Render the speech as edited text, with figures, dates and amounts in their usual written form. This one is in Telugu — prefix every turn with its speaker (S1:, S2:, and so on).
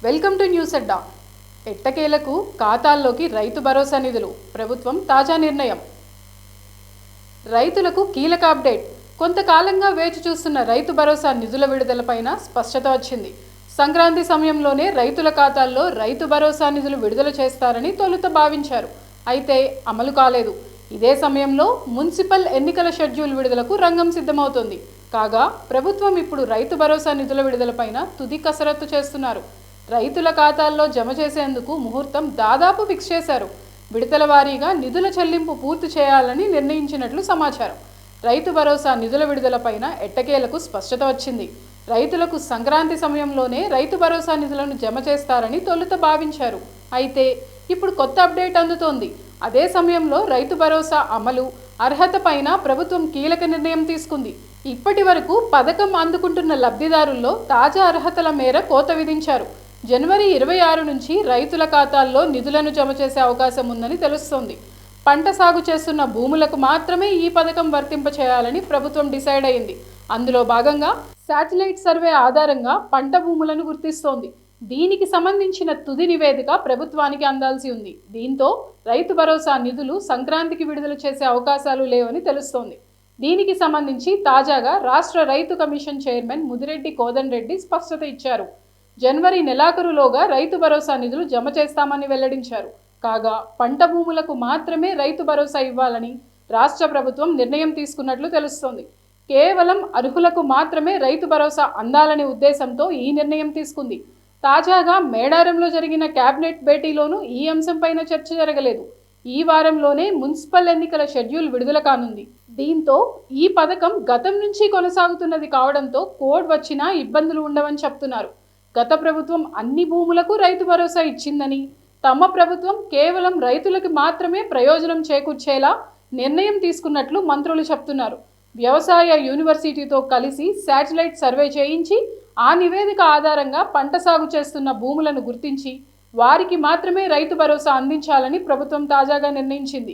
S1: వెల్కమ్ టు న్యూస్ అడ్డా. ఎట్టకేలకు ఖాతాల్లోకి రైతు భరోసా నిధులు. ప్రభుత్వం తాజా నిర్ణయం. రైతులకు కీలక అప్డేట్. కొంతకాలంగా వేచి చూస్తున్న రైతు భరోసా నిధుల విడుదలపైన స్పష్టత వచ్చింది. సంక్రాంతి సమయంలోనే రైతుల ఖాతాల్లో రైతు భరోసా నిధులు విడుదల చేస్తారని తొలుత భావించారు. అయితే అమలు కాలేదు. ఇదే సమయంలో మున్సిపల్ ఎన్నికల షెడ్యూల్ విడుదలకు రంగం సిద్ధమవుతోంది. కాగా ప్రభుత్వం ఇప్పుడు రైతు భరోసా నిధుల విడుదలపైన తుది కసరత్తు చేస్తున్నారు. రైతుల ఖాతాల్లో జమ చేసేందుకు ముహూర్తం దాదాపు ఫిక్స్ చేశారు. విడతల వారీగా నిధుల చెల్లింపు పూర్తి చేయాలని నిర్ణయించినట్లు సమాచారం. రైతు భరోసా నిధుల విడుదలపైన ఎట్టకేలకు స్పష్టత వచ్చింది. రైతులకు సంక్రాంతి సమయంలోనే రైతు భరోసా నిధులను జమ చేస్తారని తొలుత భావించారు. అయితే ఇప్పుడు కొత్త అప్డేట్ అందుతోంది. అదే సమయంలో రైతు భరోసా అమలు, అర్హత పైన ప్రభుత్వం కీలక నిర్ణయం తీసుకుంది. ఇప్పటి వరకు పథకం అందుకుంటున్న లబ్ధిదారుల్లో తాజా అర్హతల మేర కోత విధించారు. జనవరి 26 నుంచి రైతుల ఖాతాల్లో నిధులను జమ చేసే అవకాశం ఉందని తెలుస్తోంది. పంట సాగు చేస్తున్న భూములకు మాత్రమే ఈ పథకం వర్తింప చేయాలని ప్రభుత్వం డిసైడ్ అయింది. అందులో భాగంగా శాటిలైట్ సర్వే ఆధారంగా పంట భూములను గుర్తిస్తోంది. దీనికి సంబంధించిన తుది నివేదిక ప్రభుత్వానికి అందాల్సి ఉంది. దీంతో రైతు భరోసా నిధులు సంక్రాంతికి విడుదల చేసే అవకాశాలు లేవని తెలుస్తోంది. దీనికి సంబంధించి తాజాగా రాష్ట్ర రైతు కమిషన్ చైర్మన్ ముదిరెడ్డి కోదండరెడ్డి స్పష్టత ఇచ్చారు. జనవరి నెలాఖరులోగా రైతు భరోసా నిధులు జమ చేస్తామని వెల్లడించారు. కాగా పంట భూములకు మాత్రమే రైతు భరోసా ఇవ్వాలని రాష్ట్ర ప్రభుత్వం నిర్ణయం తీసుకున్నట్లు తెలుస్తోంది. కేవలం అర్హులకు మాత్రమే రైతు భరోసా అందాలనే ఉద్దేశంతో ఈ నిర్ణయం తీసుకుంది. తాజాగా మేడారంలో జరిగిన కేబినెట్ భేటీలోనూ ఈ అంశంపైన చర్చ జరగలేదు. ఈ వారంలోనే మున్సిపల్ ఎన్నికల షెడ్యూల్ విడుదల కానుంది. దీంతో ఈ పథకం గతం నుంచి కొనసాగుతున్నది కావడంతో కోడ్ వచ్చినా ఇబ్బందులు ఉండవని చెప్తున్నారు. గత ప్రభుత్వం అన్ని భూములకు రైతు భరోసా ఇచ్చిందని, తమ ప్రభుత్వం కేవలం రైతులకు మాత్రమే ప్రయోజనం చేకూర్చేలా నిర్ణయం తీసుకున్నట్లు మంత్రులు చెప్తున్నారు. వ్యవసాయ యూనివర్సిటీతో కలిసి శాటిలైట్ సర్వే చేయించి ఆ నివేదిక ఆధారంగా పంట సాగు చేస్తున్న భూములను గుర్తించి వారికి మాత్రమే రైతు భరోసా అందించాలని ప్రభుత్వం తాజాగా నిర్ణయించింది.